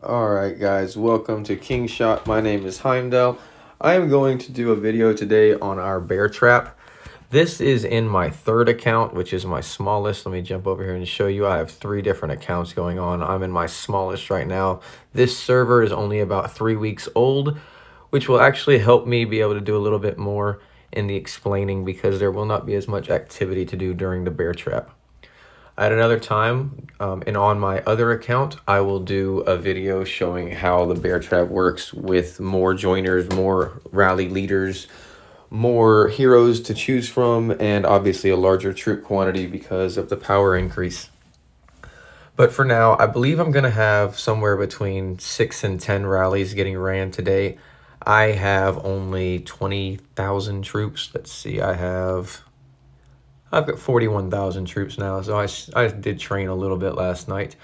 Alright guys, welcome to King Shot. My name is Heimdall. I am going to do a video today on our Beartrap. This is in my third account, which is my smallest. Let me jump over here and show you. I have 3 different accounts going on. I'm in my smallest right now. This server is only about 3 weeks old, which will actually help me be able to do a little bit more in the explaining because there will not be as much activity to do during the Beartrap. At another time, and on my other account, I will do a video showing how the Beartrap works with more joiners, more rally leaders, more heroes to choose from, and obviously a larger troop quantity because of the power increase. But for now, I believe I'm going to have somewhere between 6 and 10 rallies getting ran today. I have only 20,000 troops. Let's see, I've got 41,000 troops now, so I did train a little bit last night.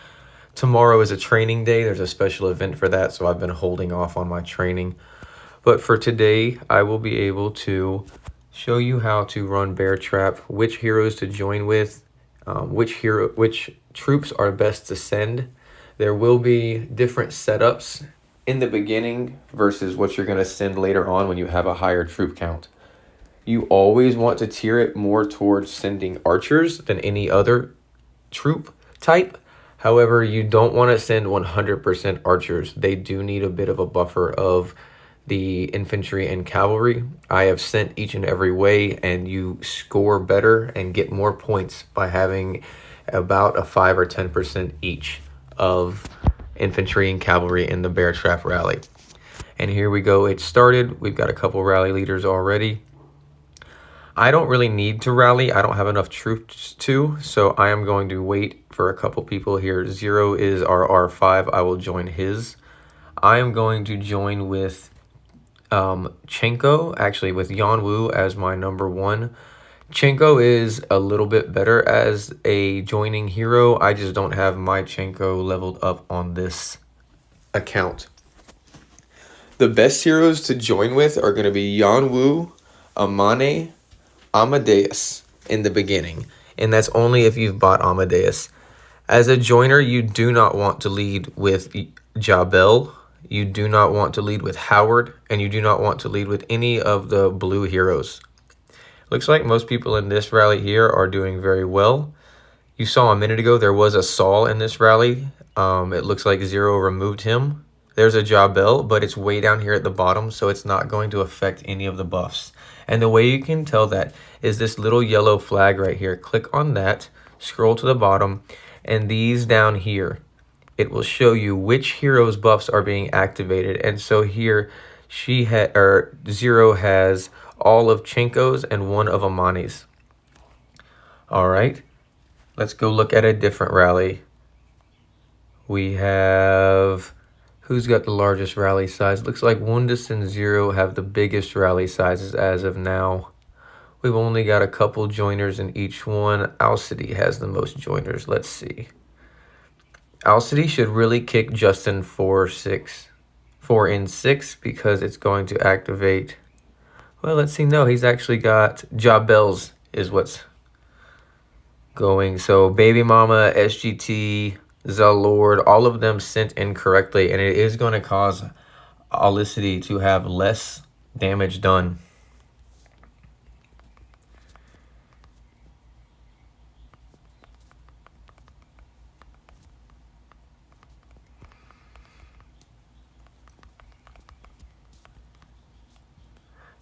Tomorrow is a training day. There's a special event for that, so I've been holding off on my training. But for today, I will be able to show you how to run Beartrap, which heroes to join with, which troops are best to send. There will be different setups in the beginning versus what you're going to send later on when you have a higher troop count. You always want to tier it more towards sending archers than any other troop type. However, you don't want to send 100% archers. They do need a bit of a buffer of the infantry and cavalry. I have sent each and every way, and you score better and get more points by having about a 5 or 10% each of infantry and cavalry in the Beartrap rally. And here we go. It started. We've got a couple rally leaders already. I don't really need to rally. I don't have enough troops to, so I am going to wait for a couple people here. 0 is our R5. I will join his. I am going to join with Chenko, actually with Yanwu as my number 1. Chenko is a little bit better as a joining hero. I just don't have my Chenko leveled up on this account. The best heroes to join with are going to be Yanwu, Amane, Amadeus in the beginning, and that's only if you've bought Amadeus. As a joiner, you do not want to lead with Jabel, you do not want to lead with Howard, and you do not want to lead with any of the blue heroes. Looks like most people in this rally here are doing very well. You saw a minute ago there was a Saul in this rally. It looks like 0 removed him. There's a Jabel, but it's way down here at the bottom, so it's not going to affect any of the buffs. And the way you can tell that is this little yellow flag right here. Click on that, scroll to the bottom, and these down here, it will show you which hero's buffs are being activated. And so here, 0 has all of Chenko's and 1 of Amani's. All right, let's go look at a different rally. We have... Who's got the largest rally size? Looks like Wundus and 0 have the biggest rally sizes as of now. We've only got a couple joiners in each one. Alcity has the most joiners. Let's see. Alcity should really kick Justin 4 in 6 because it's going to activate. Well, let's see. No, he's actually got Jabel's is what's going. So Baby Mama, SGT, the Lord, all of them sent incorrectly, and it is going to cause Alicity to have less damage done.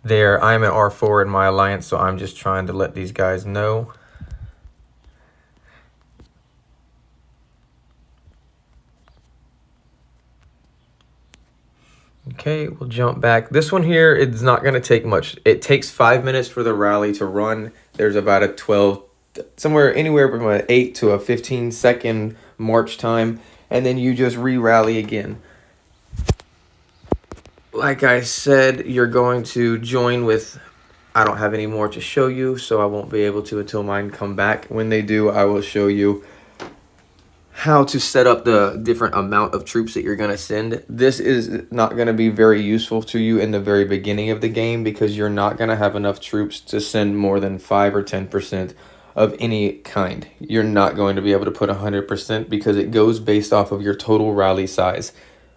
There, I'm an R4 in my alliance, so I'm just trying to let these guys know. Okay, we'll jump back. This one here, it's not going to take much. It takes 5 minutes for the rally to run. There's about a 12, anywhere from an 8 to a 15-second march time, and then you just re-rally again. Like I said, you're going to join with... I don't have any more to show you, so I won't be able to until mine come back. When they do, I will show you how to set up the different amount of troops that you're going to send. This is not going to be very useful to you in the very beginning of the game because you're not going to have enough troops to send more than 5 or 10% of any kind. You're not going to be able to put 100% because it goes based off of your total rally size.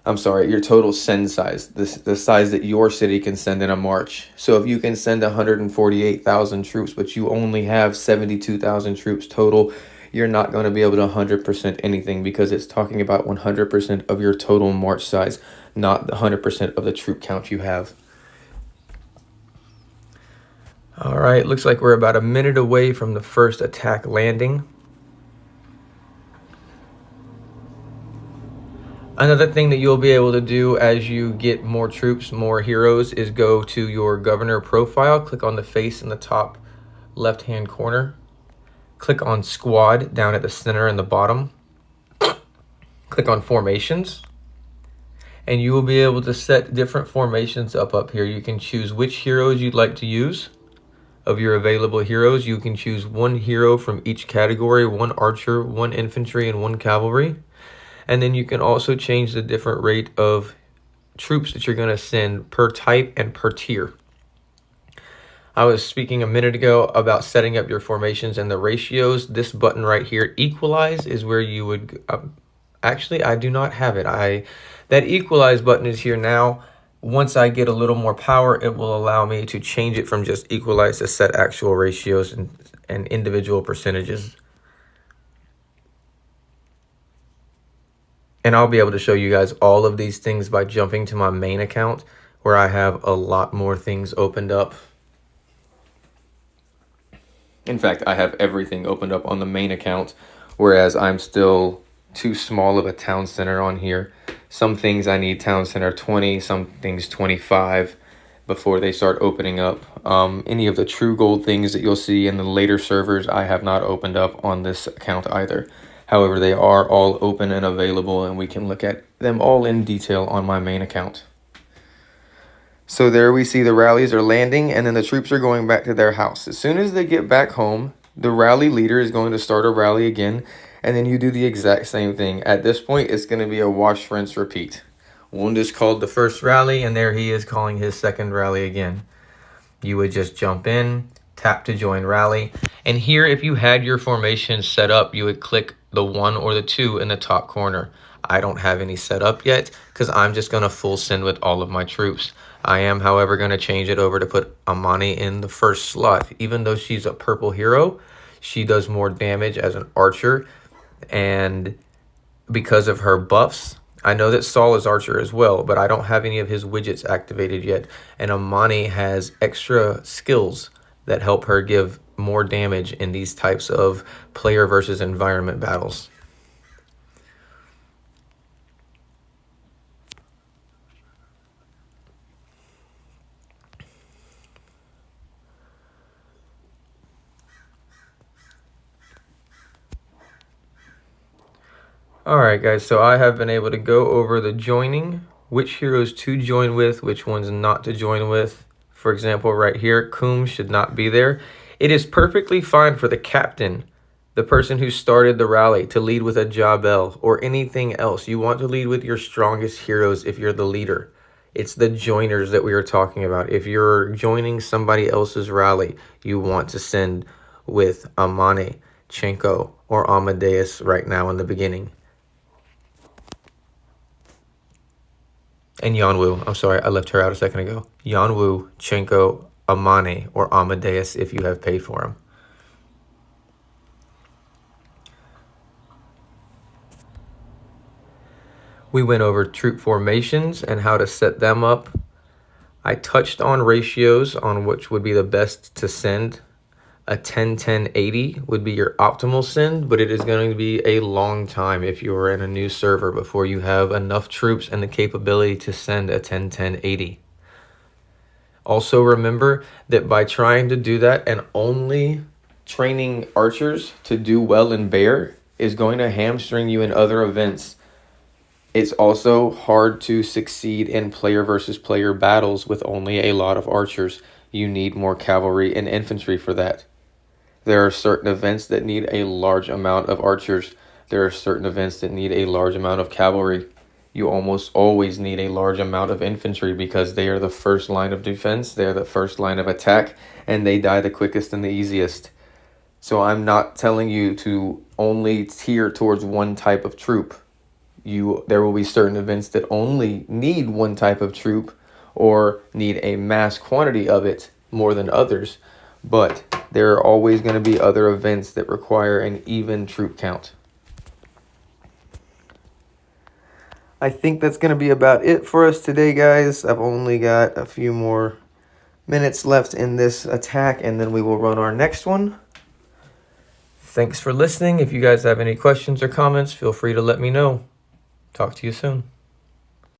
I'm sorry, your total send size, the size that your city can send in a march. So if you can send 148,000 troops, but you only have 72,000 troops total, you're not going to be able to 100% anything, because it's talking about 100% of your total march size, not 100% of the troop count you have. All right, looks like we're about a minute away from the first attack landing. Another thing that you'll be able to do as you get more troops, more heroes, is go to your governor profile, click on the face in the top left-hand corner, click on squad down at the center and the bottom, click on formations, and you will be able to set different formations up here. You can choose which heroes you'd like to use. Of your available heroes, you can choose one hero from each category, one archer, one infantry, and one cavalry. And then you can also change the different rate of troops that you're going to send per type and per tier. I was speaking a minute ago about setting up your formations and the ratios. This button right here, equalize, is where you would... actually, I do not have it. That equalize button is here now. Once I get a little more power, it will allow me to change it from just equalize to set actual ratios and individual percentages. And I'll be able to show you guys all of these things by jumping to my main account, where I have a lot more things opened up. In fact, I have everything opened up on the main account, whereas I'm still too small of a town center on here. Some things I need town center 20, some things 25 before they start opening up. Any of the true gold things that you'll see in the later servers, I have not opened up on this account either. However, they are all open and available, and we can look at them all in detail on my main account. So there we see the rallies are landing, and then the troops are going back to their house. As soon as they get back home, the rally leader is going to start a rally again, and then you do the exact same thing. At this point, it's going to be a wash, rinse, repeat. One just called the first rally, and there he is calling his second rally again. You would just jump in, tap to join rally, and here, if you had your formation set up, you would click the 1 or the 2 in the top corner. I don't have any set up yet because I'm just going to full send with all of my troops. I am, however, going to change it over to put Amani in the first slot. Even though she's a purple hero, she does more damage as an archer, and because of her buffs, I know that Saul is archer as well, but I don't have any of his widgets activated yet, and Amani has extra skills that help her give more damage in these types of player versus environment battles. Alright guys, so I have been able to go over the joining, which heroes to join with, which ones not to join with. For example, right here, Coom should not be there. It is perfectly fine for the captain, the person who started the rally, to lead with a Jabel or anything else. You want to lead with your strongest heroes if you're the leader. It's the joiners that we are talking about. If you're joining somebody else's rally, you want to send with Amane, Chenko, or Amadeus right now in the beginning. And Yanwu, I'm sorry, I left her out a second ago. Yanwu, Chenko, Amane, or Amadeus if you have paid for him. We went over troop formations and how to set them up. I touched on ratios on which would be the best to send. A 10-10-80 would be your optimal send, but it is going to be a long time if you are in a new server before you have enough troops and the capability to send a 10-10-80. Also remember that by trying to do that and only training archers to do well in Bear is going to hamstring you in other events. It's also hard to succeed in player versus player battles with only a lot of archers. You need more cavalry and infantry for that. There are certain events that need a large amount of archers. There are certain events that need a large amount of cavalry. You almost always need a large amount of infantry because they are the first line of defense, they are the first line of attack, and they die the quickest and the easiest. So I'm not telling you to only tier towards one type of troop. there will be certain events that only need one type of troop or need a mass quantity of it more than others. But there are always going to be other events that require an even troop count. I think that's going to be about it for us today, guys. I've only got a few more minutes left in this attack, and then we will run our next one. Thanks for listening. If you guys have any questions or comments, feel free to let me know. Talk to you soon.